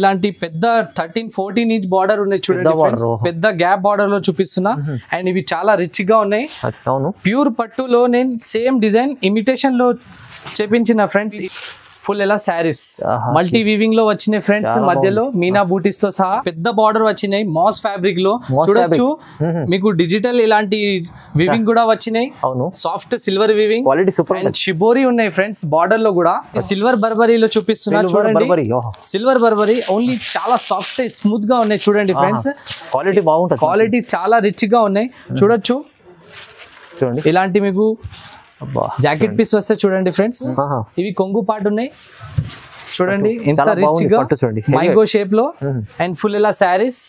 ఇలాంటి పెద్ద 13-14 inch border ఉన్నాయి చూడండి ఫ్రెండ్స్, పెద్ద గ్యాప్ బార్డర్ లో చూపిస్తున్నా. అండ్ ఇవి చాలా రిచ్ గా ఉన్నాయి. ప్యూర్ పట్టులో నేను సేమ్ డిజైన్ ఇమిటేషన్ లో చేపించిన ఫ్రెండ్స్. ఫుల్ ఎలా శారీస్ మల్టీ వీవింగ్ లో వచ్చినాయి ఫ్రెండ్స్, మధ్యలో మీనా బూటీస్ తో సహా పెద్ద బార్డర్ వచ్చినాయి. మాస్ ఫ్యాబ్రిక్ లో చూడొచ్చు మీకు డిజిటల్ ఇలాంటి వీవింగ్ కూడా వచ్చినాయి. Soft silver weaving and shibori ఉన్నాయి ఫ్రెండ్స్. బార్డర్ లో కూడా సిల్వర్ బర్బరీలో చూపిస్తున్నా చూడండి. సిల్వర్ బర్బరీ ఓన్లీ చాలా సాఫ్ట్ స్మూత్ గా ఉన్నాయి చూడండి ఫ్రెండ్స్. క్వాలిటీ బాగుంటుంది, క్వాలిటీ చాలా రిచ్ గా ఉన్నాయి చూడొచ్చు. చూడండి ఇలాంటి మీకు జాకెట్ పీస్ వస్తే చూడండి ఫ్రెండ్స్. ఇవి కొంగు పాటు ఉన్నాయి చూడండి, ఎంత రిచ్ గా మైగో షేప్ లో. అండ్ ఫుల్ ఇలా శారీస్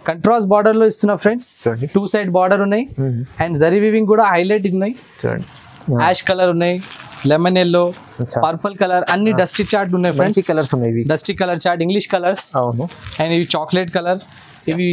కంట్రాస్ట్ బార్డర్ లో ఇస్తున్నా ఫ్రెండ్స్. 2 సైడ్ బార్డర్ ఉన్నాయి. అండ్ జరీ వీవింగ్ కూడా హైలైట్ ఉన్నాయి చూడండి. యాష్ కలర్ ఉన్నాయి, లెమన్ ఎల్లో, పర్పుల్ కలర్, అన్ని డస్టీ చార్ట్ ఉన్నాయి ఫ్రెండ్స్. కలర్స్ ఉన్నాయి, dusty colour chart, English colours. And ఇవి చాక్లెట్ కలర్, ఇవి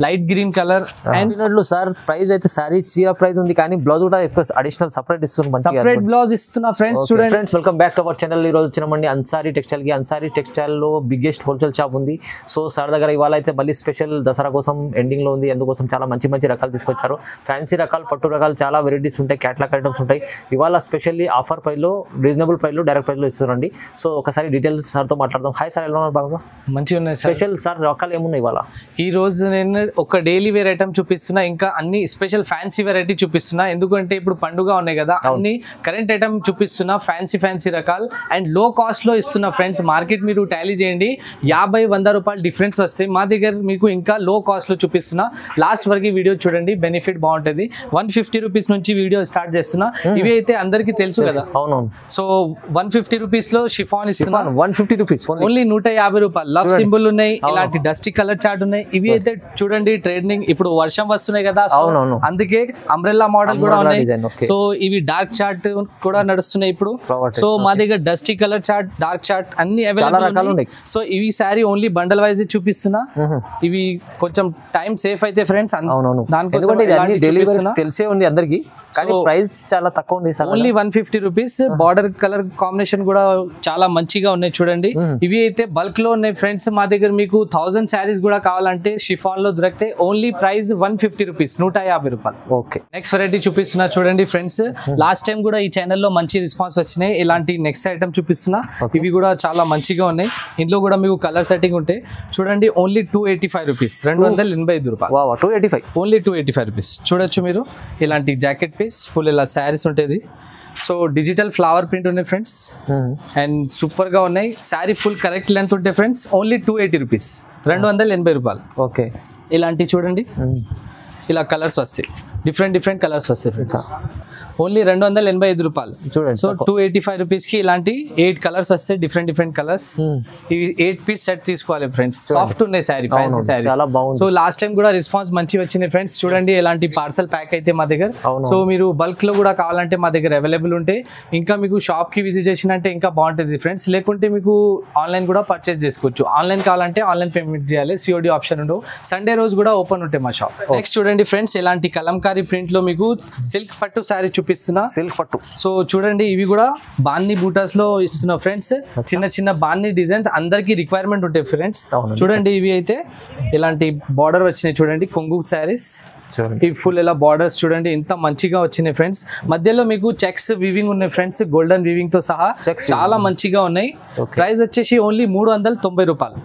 light green colour. And sir price అయితే సారీ చీర ప్రైస్ ఉంది, కానీ బ్లౌజ్ కూడా అడిషనల్ సపరేట్ ఇస్తున్నారు. సపరేట్ బ్లౌజ్ ఇస్తున్నా ఫ్రెండ్స్. చూడండి friends, welcome back to our channel. ఈ రోజు వచ్చినామండి అన్సారీ టెక్స్టైల్ కి. అన్సారీ టెక్స్టైల్ లో బిగ్గెస్ట్ హోల్సేల్ షాప్ ఉంది. సో సార్ దగ్గర ఇవాళ అయితే మళ్ళీ స్పెషల్ దసరా కోసం ఎండింగ్ లో ఉంది, అందుకోసం చాలా మంచి మంచి రకాలు తీసుకొచ్చారు. ఫ్యాన్సీ రకాలు, పట్టు రకాలు, చాలా వెరైటీస్ ఉంటాయి, క్యాట్లాగ్ ఐటమ్స్ ఉంటాయి. ఇవాళ స్పెషల్లీ ఆఫర్ ప్రైస్ లో, రీజనబుల్ ప్రైస్ లో, డైరెక్ట్ ప్రైస్ లో ఇస్తున్నారండి. సో ఒకసారి డీటెయిల్స్ సార్ తో మాట్లాడదాం. హాయ్ సార్, ఎలా ఉన్నారు? బాగా మంచిగా ఉన్నాయి. స్పెషల్ సార్ రకాలు ఏమున్నాయి ఇవాళ? ఈ రోజు నేను ఒక డైలీ వేర్ ఐటమ్ చూపిస్తున్నా, ఇంకా అన్ని స్పెషల్ ఫ్యాన్సీ వెరైటీ చూపిస్తున్నా. ఎందుకంటే ఇప్పుడు పండుగ ఉన్నాయి కదా, అన్ని కరెంట్ ఐటమ్ చూపిస్తున్నా, ఫ్యాన్సీ రకాలు. అండ్ లో కాస్ట్ లో ఇస్తున్నా ఫ్రెండ్స్. మార్కెట్ మీరు టాలీ చేయండి, 50-100 రూపాయలు డిఫరెన్స్ వస్తాయి. మా దగ్గర మీకు ఇంకా లో కాస్ట్ లో చూపిస్తున్నా. లాస్ట్ వరకు వీడియో చూడండి, బెనిఫిట్ బాగుంటుంది. 150 రూపీస్ నుంచి వీడియో స్టార్ట్ చేస్తున్నా. ఇవి అయితే అందరికి తెలుసు కదా. అవునవును. సో 150 రూపీస్ లో షిఫాన్ ఇస్తున్నా. 150 రూపీస్ ఓన్లీ 150 రూపాయలు. లవ్ సింబల్ ఉన్నాయి, ఇలాంటి డస్టీ కలర్ చార్ట్ ఉన్నాయి. ఇవి అయితే చూడండి ట్రేడింగ్, ఇప్పుడు వర్షం వస్తున్నాయి కదా, అందుకే అంబ్రెల్లా మోడల్ కూడా ఉన్నాయి. సో ఇవి డార్క్ చార్ట్ కూడా నడుస్తున్నాయి ఇప్పుడు. సో మా దగ్గర dusty colour chart, dark chart అన్ని అవైలబుల్ ఉన్నాయి. సో ఇవి సారీ ఓన్లీ బండల్ వైజ్ చూపిస్తున్నా. ఇవి కొంచెం టైం సేఫ్ అయితే ఫ్రెండ్స్, తెలిసే ఉంది అందరికి, కానీ ప్రైస్ చాలా తక్కువ ఉంది. Only 150 rupees. Border colour combination కూడా చాలా మంచిగా ఉన్నాయి చూడండి. ఇవి అయితే బల్క్ లో ఉన్నాయి ఫ్రెండ్స్. మా దగ్గర మీకు 1000 శారీస్ కూడా కావాలంటే షిఫాన్ లో దొరికితే ఓన్లీ ప్రైస్ 150 రూపీస్, 150 రూపాయలు. ఓకే, నెక్స్ట్ వెరైటీ చూపిస్తున్నా చూడండి ఫ్రెండ్స్. లాస్ట్ టైం కూడా ఈ ఛానల్లో మంచి రెస్పాన్స్ వచ్చినాయి. ఇలాంటి నెక్స్ట్ ఐటమ్ చూపిస్తున్నా. ఇవి కూడా చాలా మంచిగా ఉన్నాయి. ఇందులో కూడా మీకు కలర్ సెట్టింగ్ ఉంటాయి చూడండి. ఓన్లీ 285 రూపీస్, 285 రూపాయలు. 285, ఓన్లీ 285 రూపీస్. చూడొచ్చు మీరు ఇలాంటి జాకెట్ పీస్, ఫుల్ ఇలా శారీస్ ఉంటుంది. సో డిజిటల్ ఫ్లవర్ ప్రింట్ ఉన్నాయి ఫ్రెండ్స్, అండ్ సూపర్ గా ఉన్నాయి. శారీ ఫుల్ కరెక్ట్ లెంత్ ఉంటాయి ఫ్రెండ్స్. ఓన్లీ 280 రూపీస్, 280 రూపాయలు. ఓకే, ఇలాంటి చూడండి, ఇలా కలర్స్ వస్తాయి, డిఫరెంట్ కలర్స్ వస్తాయి ఫ్రెండ్స్. ఓన్లీ 285 రూపాయలు చూడండి. సో 285 రూపీస్ కి ఇలాంటి 8 కలర్స్ వస్తాయి, డిఫరెంట్ కలర్స్. ఇవి 8 పీస్ సెట్ తీసుకోవాలి ఫ్రెండ్స్. సాఫ్ట్ ఉన్నాయి sari, fancy sari. So last time కూడా రెస్పాన్స్ మంచి వచ్చింది ఫ్రెండ్స్. చూడండి ఇలాంటి పార్సల్ ప్యాక్ అయితే మా దగ్గర. సో మీరు బల్క్ లో కూడా కావాలంటే మా దగ్గర అవైలబుల్ ఉంటాయి. ఇంకా మీకు షాప్ కి విజిట్ చేసినంటే ఇంకా బాగుంటుంది ఫ్రెండ్స్. లేకుంటే మీకు ఆన్లైన్ కూడా పర్చేస్ చేసుకోవచ్చు. ఆన్లైన్ కావాలంటే ఆన్లైన్ పేమెంట్ చేయాలి, సిఓడి ఆప్షన్ ఉండవు. సండే రోజు కూడా ఓపెన్ ఉంటాయి మా షాప్. నెక్స్ట్ చూడండి ఫ్రెండ్స్, ఇలాంటి కలంకారీ ప్రింట్ లో మీకు సిల్క్ పట్టు శారీ చూపిస్తున్నా. సిల్క్ పట్టు. సో చూడండి ఇవి కూడా బాందీ బూటాస్ లో ఇస్తున్నా ఫ్రెండ్స్. చిన్న బాందీ డిజైన్ అందరికి రిక్వైర్మెంట్ ఉంటాయి ఫ్రెండ్స్. చూడండి ఇవి అయితే ఇలాంటి బార్డర్ వచ్చినాయి చూడండి, కొంగు శారీస్. ఈ ఫుల్ ఇలా బార్డర్స్ చూడండి ఎంత మంచిగా వచ్చినాయి ఫ్రెండ్స్. మధ్యలో మీకు చెక్స్ వీవింగ్ ఉన్నాయి ఫ్రెండ్స్, గోల్డెన్ వీవింగ్ తో సహా చాలా మంచిగా ఉన్నాయి. ప్రైస్ వచ్చేసి ఓన్లీ 390 రూపాయలు,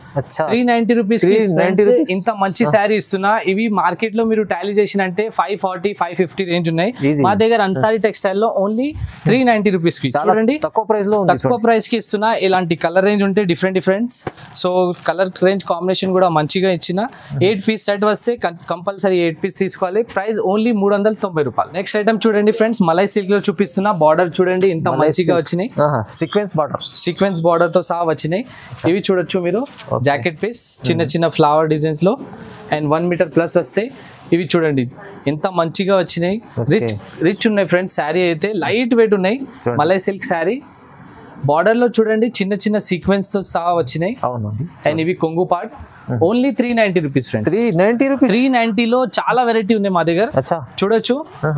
390 రూపీస్. ఇంత మంచి శారీ ఇస్తున్నా. ఇవి మార్కెట్ లో మీరు టాలీ చేసినంటే 540-550 రేంజ్ ఉన్నాయి. మా దగ్గర అన్సారీ టెక్స్టైల్ లో ఓన్లీ 390 రూపీస్ కి చూడండి, తక్కువ ప్రైస్ కి ఇస్తున్నా. ఇలాంటి కలర్ రేంజ్ ఉంటే different. So colour range combination కూడా మంచిగా ఇచ్చిన. 8 పీస్ సెట్ వస్తే కంపల్సరీ 8 పీస్ తీసుకోవాలి. ప్రైస్ ఓన్లీ 390 రూపాయలు. నెక్స్ట్ ఐటమ్ చూడండి ఫ్రెండ్స్, మలై సిల్క్ లో చూపిస్తున్నా. బార్డర్ చూడండి ఎంత మంచిగా వచ్చినాయి, సీక్వెన్స్ బార్డర్ తో సహా వచ్చినాయి. ఇవి చూడొచ్చు మీరు, జాకెట్ పీస్ చిన్న ఫ్లవర్ డిజైన్స్ లో, అండ్ 1 మీటర్ ప్లస్ వస్తాయి. ఇవి చూడండి ఎంత మంచిగా వచ్చినాయి, రిచ్ ఉన్నాయి ఫ్రెండ్స్. శారీ అయితే లైట్ వెయిట్ ఉన్నాయి, మలై సిల్క్ శారీ. బార్డర్ లో చూడండి చిన్న చిన్న సీక్వెన్స్ తో సహా వచ్చినాయి. అవునండి. అండ్ ఇవి కొంగు part only 390 rupees friends. 390 rupees. 390 లో చాలా వెరైటీ ఉన్నాయి మా దగ్గర. అచ్చా. చూడొచ్చు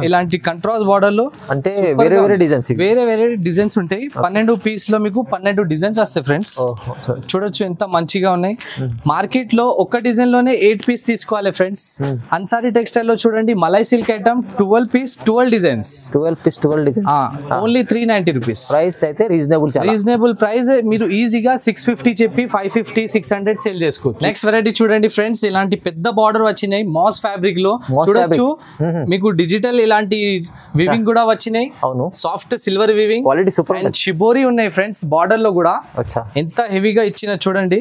ఇలాంటి కంట్రాస్ట్ బార్డర్ లో అంటే వేరే వేరే డిజైన్స్, వేరే వేరే డిజైన్స్ ఉంటాయి. 12 పీస్ లో మీకు 12 డిజైన్స్ వస్తాయి ఫ్రెండ్స్. చూడొచ్చు ఎంత మంచిగా ఉన్నాయి. మార్కెట్ లో ఒక డిజైన్ లోనే 8 పీస్ తీసుకోవాలి ఫ్రెండ్స్. అన్సారీ టెక్స్టైల్ లో చూడండి malai silk item 12 piece 12 designs. 12 piece 12 designs. Only 390 rupees. Price అయితే రీజనబుల్, రీజనబుల్ ప్రైస్. మీరు ఈజీగా 650 చెప్పి 550 600 సేల్ చేసుకోవచ్చు. నెక్స్ట్ వెరైటీ చూడండి ఫ్రెండ్స్, ఇలాంటి పెద్ద బార్డర్ వచ్చినాయి మాస్ ఫ్యాబ్రిక్ లో. చూడొచ్చు మీకు డిజిటల్ ఇలాంటి వివింగ్ కూడా వచ్చినాయి. అవును. Soft silver weaving, quality super. And shibori ఉన్నాయి ఫ్రెండ్స్ బార్డర్ లో కూడా. ఎంత హెవీగా ఇచ్చిన చూడండి.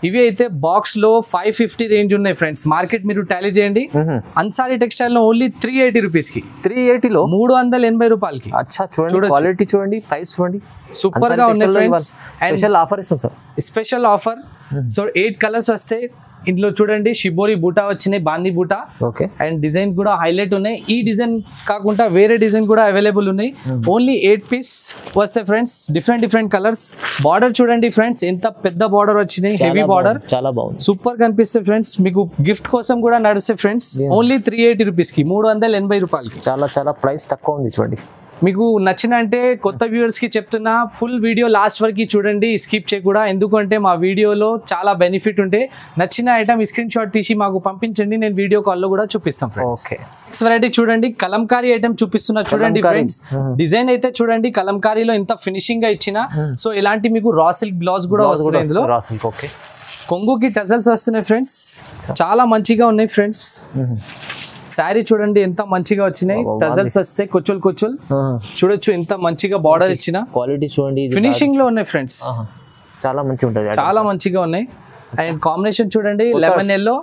ఇవి అయితే బాక్స్ లో 550 రేంజ్ ఉన్నాయి ఫ్రెండ్స్. మార్కెట్ మీరు టాలీ చేయండి. అన్సారీ టెక్స్టైల్ లో ఓన్లీ 380 రూపీస్ కి, 380 లో 380 రూపాయలకి. అచ్చా చూడండి, క్వాలిటీ చూడండి, ప్రైస్ చూడండి, సూపర్ గా ఉన్నాయి ఫ్రెండ్స్. స్పెషల్ ఆఫర్ ఇస్తాం sir. Special offer. So 8 colours వస్తాయి ఇందులో. చూడండి షిబోరి బూటా వచ్చినాయి, బాందీ బూటా. ఓకే. అండ్ డిజైన్ కూడా హైలైట్ ఉన్నాయి. ఈ డిజైన్ కాకుండా వేరే డిజైన్ కూడా అవైలబుల్ ఉన్నాయి. ఓన్లీ 8 పీస్ వస్తాయి ఫ్రెండ్స్. Different colours. బార్డర్ చూడండి ఫ్రెండ్స్, ఎంత పెద్ద బార్డర్ వచ్చినాయి, హెవీ బార్డర్, చాలా బాగుంది, సూపర్ కనిపిస్తాయి ఫ్రెండ్స్. మీకు గిఫ్ట్ కోసం కూడా నడుస్తాయి ఫ్రెండ్స్. ఓన్లీ 380 రూపీస్ కి, 380 రూపాయలకి. చాలా చాలా ప్రైస్ తక్కువ ఉంది చూడండి. మీకు నచ్చిన అంటే కొత్త వ్యూవర్స్ కి చెప్తున్నా, ఫుల్ వీడియో లాస్ట్ వరకు చూడండి, స్కిప్ చేయకూడదు. ఎందుకంటే మా వీడియోలో చాలా బెనిఫిట్ ఉంటే నచ్చిన ఐటమ్ స్క్రీన్ షాట్ తీసి మాకు పంపించండి, నేను వీడియో కాల్ లో కూడా చూపిస్తాం ఫ్రెండ్స్. ఓకే. నెక్స్ట్ వెరైటీ చూడండి, కలంకారీ ఐటమ్ చూపిస్తున్నా చూడండి ఫ్రెండ్స్. డిజైన్ అయితే చూడండి కలంకారీలో ఎంత ఫినిషింగ్ గా ఇచ్చిన. సో ఇలాంటి మీకు రా సిల్క్ బ్లౌజ్ కూడా వస్తుంది ఇందులో. ఓకే. కొంగుకి టజల్స్ వస్తున్నాయి ఫ్రెండ్స్, చాలా మంచిగా ఉన్నాయి ఫ్రెండ్స్. శారీ చూడండి ఎంత మంచిగా వచ్చినాయి, టజల్స్ వస్తాయి, కొచ్చులు చూడొచ్చు ఎంత మంచిగా బార్డర్ ఇచ్చిన. క్వాలిటీ చూడండి, ఫినిషింగ్ లో ఉన్నాయి ఫ్రెండ్స్, చాలా మంచిగా ఉంటుంది, చాలా మంచిగా ఉన్నాయి. అండ్ కాంబినేషన్ చూడండి లెమన్ ఎల్లో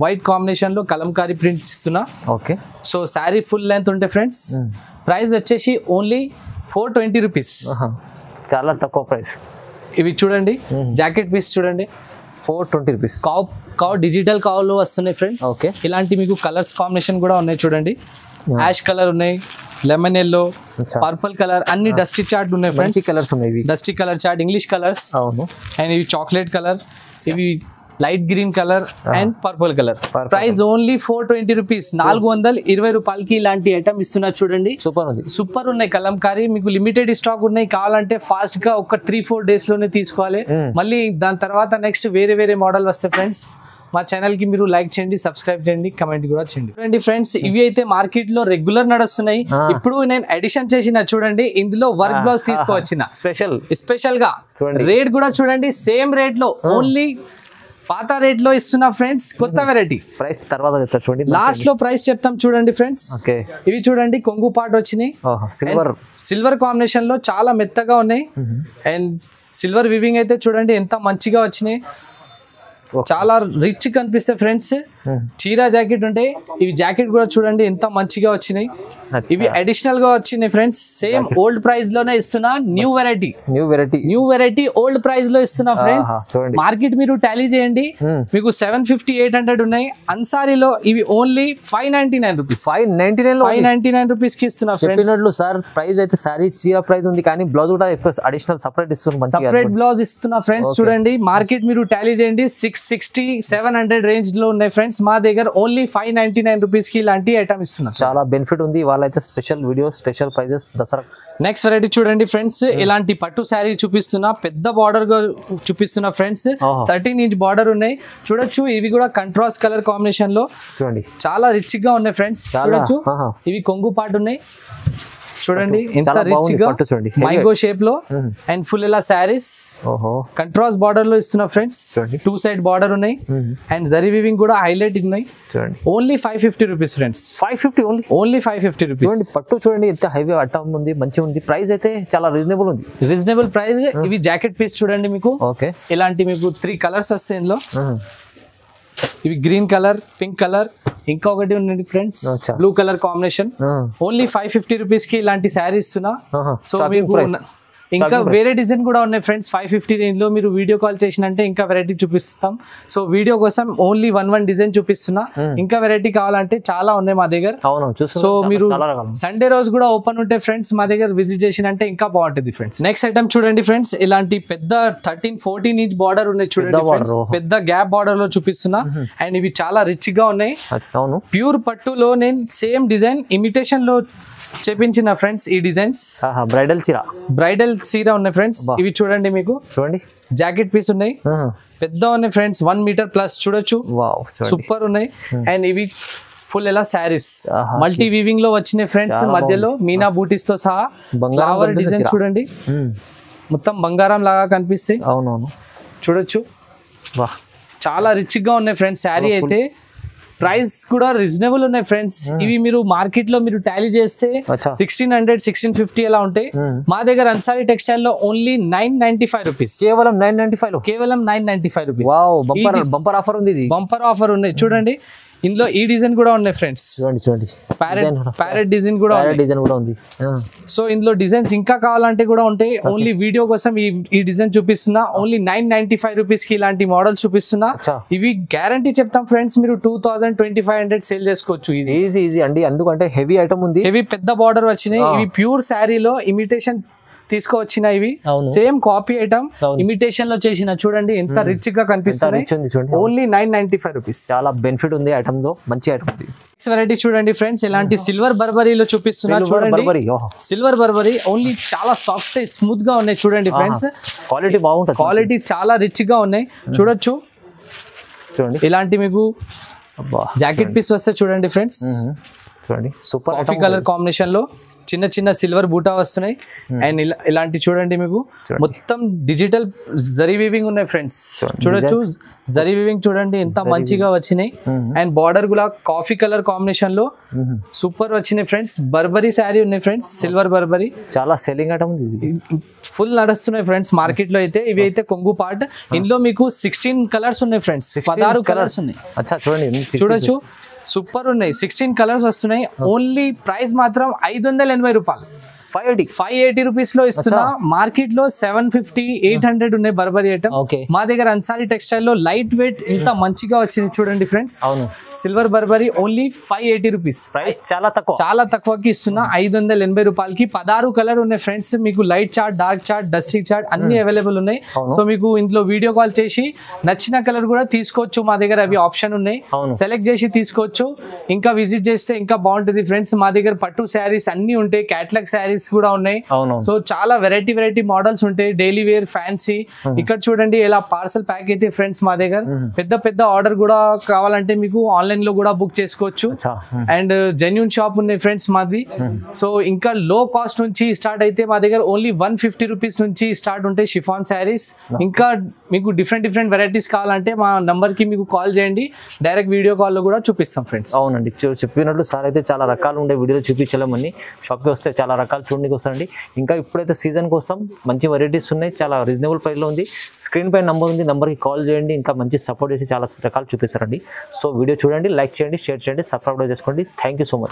వైట్ కాంబినేషన్ లో కలంకారీ ప్రింట్స్ ఇస్తున్నా. Okay. So sari full length ఉంటాయి ఫ్రెండ్స్. ప్రైస్ వచ్చేసి ఓన్లీ 420 రూపీస్, చాలా తక్కువ ప్రైస్. ఇవి చూడండి జాకెట్ పీస్ చూడండి 420 రూపీస్. కావ్ డిజిటల్ కావ్ లో వస్తున్నాయి ఫ్రెండ్స్. ఓకే. ఇలాంటి మీకు కలర్స్ కాంబినేషన్ కూడా ఉన్నాయి చూడండి. యాష్ కలర్ ఉన్నాయి, లెమన్ ఎల్లో, పర్పుల్ కలర్, అన్ని డస్టీ చార్ట్ ఉన్నాయి ఫ్రెండ్స్. కలర్స్ ఉన్నాయి, dusty colour chart, English colours. అవును. అండ్ ఇవి చాక్లెట్ కలర్, ఇవి light green colour and purple colour. Price only 420 rupees, 420 రూపాయలకి ఇలాంటి ఐటమ్ ఇస్తున్నారు చూడండి. సూపర్ ఉంది, సూపర్ ఉన్నాయి కలంకారీ. మీకు లిమిటెడ్ స్టాక్ ఉన్నాయి, కావాలంటే ఫాస్ట్ గా ఒక 3-4 డేస్ లోనే తీసుకోవాలి. మళ్ళీ దాని తర్వాత నెక్స్ట్ వేరే మోడల్ వస్తాయి ఫ్రెండ్స్. మా ఛానల్ కి మీరు లైక్ చేయండి, సబ్స్క్రైబ్ చేయండి, కమెంట్ కూడా చేయండి. చూడండి ఫ్రెండ్స్, ఇవి అయితే మార్కెట్ లో రెగ్యులర్ నడుస్తున్నాయి. ఇప్పుడు నేను ఎడిషన్ చేసిన చూడండి, ఇందులో వర్క్ బ్లౌజ్ తీసుకోవచ్చిన స్పెషల్ గా. రేట్ కూడా చూడండి సేమ్ రేట్ లో, ఓన్లీ పాత రేట్ లో ఇస్తున్నా ఫ్రెండ్స్. కొత్త వెరైటీ ప్రైస్ తర్వాత చెప్తారు చూడండి, లాస్ట్ లో ప్రైస్ చెప్తాం చూడండి ఫ్రెండ్స్. ఇవి చూడండి కొంగు పాటు వచ్చినాయి, సిల్వర్ కాంబినేషన్ లో చాలా మెత్తగా ఉన్నాయి. అండ్ సిల్వర్ వివింగ్ అయితే చూడండి ఎంత మంచిగా వచ్చినాయి, చాలా రిచ్ కనిపిస్తాయి ఫ్రెండ్స్. చీరా జాకెట్ ఉంటాయి, ఇవి జాకెట్ కూడా చూడండి ఎంత మంచిగా వచ్చినాయి. ఇవి అడిషనల్ గా వచ్చినాయి ఫ్రెండ్స్. సేమ్ ఓల్డ్ ప్రైస్ లోనే ఇస్తున్నా, న్యూ వెరైటీ ఓల్డ్ ప్రైస్ లో ఇస్తున్నా ఫ్రెండ్స్. మార్కెట్ మీరు టాలీ చేయండి, మీకు 750-800 ఉన్నాయి. అన్సారీలో ఇవి ఓన్లీ 599 రూపీస్, 599 రూపీస్ కి ఇస్తున్నా ఫ్రెండ్స్. సార్ ప్రైస్ అయితే సారీ చీర ప్రైస్ ఉంది, కానీ బ్లౌజ్ కూడా అడిషనల్ సపరేట్ ఇస్తున్నా, సపరేట్ బ్లౌజ్ ఇస్తున్నా ఫ్రెండ్స్. చూడండి మార్కెట్ మీరు టాలీ చేయండి, 660-700 రేంజ్ లో ఉన్నాయి ఫ్రెండ్స్. మా దగ్గర ఓన్లీ 599 రూపీస్ కి ఇలాంటి ఐటమ్ ఇస్తున్నా. చాలా బెనిఫిట్ ఉంది, వాళ్ళైతే special video, special prizes Dasara. Next variety చూడండి ఫ్రెండ్స్, ఇలాంటి పట్టు శారీ చూపిస్తున్నా, పెద్ద బార్డర్ గా చూపిస్తున్నా ఫ్రెండ్స్. 13 ఇంచ్ బార్డర్ ఉన్నాయి చూడొచ్చు. ఇవి కూడా కంట్రాస్ట్ కలర్ కాంబినేషన్ లో చూడండి, చాలా రిచ్ గా ఉన్నాయి ఫ్రెండ్స్. చూడొచ్చు ఇవి కొంగు పాటు ఉన్నాయి చూడండి, ఎంత రిచ్ గా మైగో షేప్ లో. అండ్ ఫుల్ ఇలా శారీస్ కంట్రాస్ట్ బార్డర్ లో ఇస్తున్నా ఫ్రెండ్స్. 2 సైడ్ బార్డర్ ఉన్నాయి, అండ్ జరీ వీవింగ్ కూడా హైలైట్ ఉన్నాయి. Only 550 rupees friends, 550 only 550 rupees. పట్టు చూడండి ఎంత హైవీ అట్టం ఉంది, మంచిగా ఉంది. ప్రైస్ అయితే చాలా రీజనబుల్ ప్రైస్. ఇవి జాకెట్ పీస్ చూడండి, మీకు ఇలాంటి మీకు 3 కలర్స్ వస్తాయి ఇందులో. ఇవి గ్రీన్ కలర్, పింక్ కలర్, ఇంకొకటి ఉంది friends blue colour combination. Only 550 rupees కి ఇలాంటి శారీ ఇస్తున్నా. సో మీకు ఇంకా వేరే డిజైన్ కూడా ఉన్నాయి ఫ్రెండ్స్ 550 రేంజ్ లో మీరు వీడియో కాల్ చేసినంటే ఇంకా వెరైటీ చూపిస్తాం సో వీడియో కోసం ఓన్లీ వన్ డిజైన్ చూపిస్తున్నా ఇంకా వెరైటీ కావాలంటే చాలా ఉన్నాయి మా దగ్గర సో మీరు సండే రోజు కూడా ఓపెన్ ఉంటే ఫ్రెండ్స్ మా దగ్గర విజిట్ చేసినంటే ఇంకా బాగుంటుంది ఫ్రెండ్స్ నెక్స్ట్ ఐటమ్ చూడండి ఫ్రెండ్స్ ఇలాంటి పెద్ద 13-14 ఇంచ్ బార్డర్ ఉన్నాయి చూడండి ఫ్రెండ్స్ పెద్ద గ్యాప్ బార్డర్ లో చూపిస్తున్నా అండ్ ఇవి చాలా రిచ్ గా ఉన్నాయి ప్యూర్ పట్టులో నేను సేమ్ డిజైన్ ఇమిటేషన్ లో చేపించిన ఫ్రెండ్స్ ఈ డిజైన్స్ బ్రైడల్ చీర ఉన్నాయి ఫ్రెండ్స్ ఇవి చూడండి మీకు చూడండి జాకెట్ పీస్ ఉన్నాయి పెద్ద ఉన్నాయి ఫ్రెండ్స్ 1 మీటర్ ప్లస్ చూడొచ్చు సూపర్ ఉన్నాయి అండ్ ఇవి ఫుల్ ఎలా శారీస్ మల్టీ వీవింగ్ లో వచ్చినాయి ఫ్రెండ్స్ మధ్యలో మీనా బూటీస్ తో సహా ఫ్లవర్ డిజైన్ చూడండి మొత్తం బంగారం లాగా కనిపిస్తాయి చూడొచ్చు చాలా రిచ్ గా ఉన్నాయి ఫ్రెండ్స్ శారీ అయితే ప్రైస్ కూడా రీజనబుల్ ఉన్నాయి ఫ్రెండ్స్ ఇవి మీరు మార్కెట్ లో మీరు టాలీ చేస్తే 1600-1650 అలా ఉంటాయి మా దగ్గర అన్సారీ టెక్స్టైల్ లో ఓన్లీ 995 రూపీస్ కేవలం 995 రూపీస్ బంపర్ ఆఫర్ ఉంది బంపర్ ఆఫర్ ఉన్నాయి చూడండి ఇందులో ఈ డిజైన్ కూడా ఉన్నాయి ఫ్రెండ్స్ చూడండి ప్యారెట్ డిజైన్ కూడా ఉంది సో ఇందులో డిజైన్స్ ఇంకా కావాలంటే కూడా ఉంటాయి ఓన్లీ వీడియో కోసం ఈ డిజైన్ చూపిస్తున్నా ఓన్లీ 995 రూపీస్ కి ఇలాంటి మోడల్స్ చూపిస్తున్నా ఇవి గ్యారంటీ చెప్తాం ఫ్రెండ్స్ మీరు 2000-2500 సేల్ చేసుకోవచ్చు ఈజీ అండి ఎందుకంటే హెవీ ఐటమ్ ఉంది హెవీ పెద్ద బార్డర్ వచ్చినాయి ఇవి ప్యూర్ శారీలో ఇమిటేషన్ తీసుకువచ్చిన ఇవి సేమ్ కాపీ ఐటమ్ ఇమిటేషన్ లో చేసిన చూడండి ఎంత రిచ్ గా కనిపిస్తుంది ఓన్లీ 995 రూపీస్ చాలా బెనిఫిట్ ఉంది ఐటమ్ తో మంచి ఐటమ్ ఉంది వెరైటీ చూడండి ఫ్రెండ్స్ ఇలాంటి సిల్వర్ బర్బరీలో చూపిస్తున్నా చూడండి సిల్వర్ బర్బరీ ఓన్లీ చాలా సాఫ్ట్ స్మూత్ గా ఉన్నాయి చూడండి ఫ్రెండ్స్ క్వాలిటీ బాగుంటుంది క్వాలిటీ చాలా రిచ్ గా ఉన్నాయి చూడొచ్చు చూడండి ఇలాంటి మీకు జాకెట్ పీస్ వస్తే చూడండి friends super coffee colour combination లో చిన్న సిల్వర్ బూటా వస్తున్నాయి అండ్ ఇలాంటి చూడండి మీకు మొత్తం డిజిటల్ జరీ వీవింగ్ ఉన్నాయి ఫ్రెండ్స్ చూడొచ్చు జరీ వీవింగ్ చూడండి ఎంత మంచిగా వచ్చినాయి అండ్ బార్డర్ కూడా కాఫీ కలర్ కాంబినేషన్ లో సూపర్ వచ్చినాయి ఫ్రెండ్స్ బర్బరీ శారీ ఉన్నాయి ఫ్రెండ్స్ సిల్వర్ బర్బరీ చాలా సెల్లింగ్ ఐటమ్ ఫుల్ నడుస్తున్నాయి ఫ్రెండ్స్ మార్కెట్ లో అయితే ఇవి అయితే కొంగు పార్ట్ ఇందులో మీకు 16 కలర్స్ ఉన్నాయి ఫ్రెండ్స్ 16 కలర్స్ ఉన్నాయి చూడొచ్చు సూపర్ ఉన్నాయి 16 కలర్స్ వస్తున్నాయి ఓన్లీ ప్రైస్ మాత్రం 580 రూపాయలు 580 రూపీస్ లో ఇస్తున్నా మార్కెట్ లో 750-800 ఉన్నాయి బర్బరీ ఐటమ్ మా దగ్గర అన్సారీ టెక్స్టైల్ లో లైట్ వెయిట్ ఇంత మంచిగా వచ్చింది చూడండి friends silver Burberry only 580 rupees price చాలా తక్కువకి ఇస్తున్నా 580 రూపాయలకి 16 కలర్ ఉన్నాయి ఫ్రెండ్స్ మీకు light chart dark chart dusty chart అన్ని అవైలబుల్ ఉన్నాయి సో మీకు ఇందులో వీడియో కాల్ చేసి నచ్చిన కలర్ కూడా తీసుకోవచ్చు మా దగ్గర అవి ఆప్షన్ ఉన్నాయి సెలెక్ట్ చేసి తీసుకోవచ్చు ఇంకా విజిట్ చేస్తే ఇంకా బాగుంటుంది ఫ్రెండ్స్ మా దగ్గర పట్టు శారీస్ అన్ని ఉంటాయి క్యాటలాగ్ శారీస్ కూడా ఉన్నాయి సో చాలా వెరైటీ మోడల్స్ ఉంటాయి డైలీ వేర్ ఫ్యాన్సీ ఇక్కడ చూడండి ఇలా పార్సల్ ప్యాక్ అయితే ఫ్రెండ్స్ మా దగ్గర పెద్ద ఆర్డర్ కూడా కావాలంటే మీకు ఆన్లైన్ లో కూడా బుక్ చేసుకోవచ్చు అండ్ జెన్యూన్ షాప్ ఉన్నాయి ఫ్రెండ్స్ మాది సో ఇంకా లో కాస్ట్ నుంచి స్టార్ట్ అయితే మా దగ్గర ఓన్లీ 150 రూపీస్ నుంచి స్టార్ట్ ఉంటాయి షిఫాన్ శారీస్ ఇంకా మీకు డిఫరెంట్ వెరైటీస్ కావాలంటే మా నంబర్ కి మీకు కాల్ చేయండి డైరెక్ట్ వీడియో కాల్ లో కూడా చూపిస్తాం ఫ్రెండ్స్ అవునండి చెప్పినట్లు సార్ అయితే చాలా రకాలు ఉండే వీడియోలో చూపించలేమని షాప్ కి వస్తే చాలా రకాలు చూడడానికి వస్తారండి ఇంకా ఇప్పుడైతే సీజన్ కోసం మంచి వెరైటీస్ ఉన్నాయి చాలా రీజనబుల్ ప్రైస్ లో ఉంది స్క్రీన్ పై నంబర్ ఉంది నంబర్ కి కాల్ చేయండి ఇంకా మంచి సపోర్ట్ చేసి చాలా రకాలు చూపిస్తారండి సో వీడియో చూడండి లైక్ చేయండి షేర్ చేయండి సబ్స్క్రైబ్ చేసుకోండి థ్యాంక్ యూ సో మచ్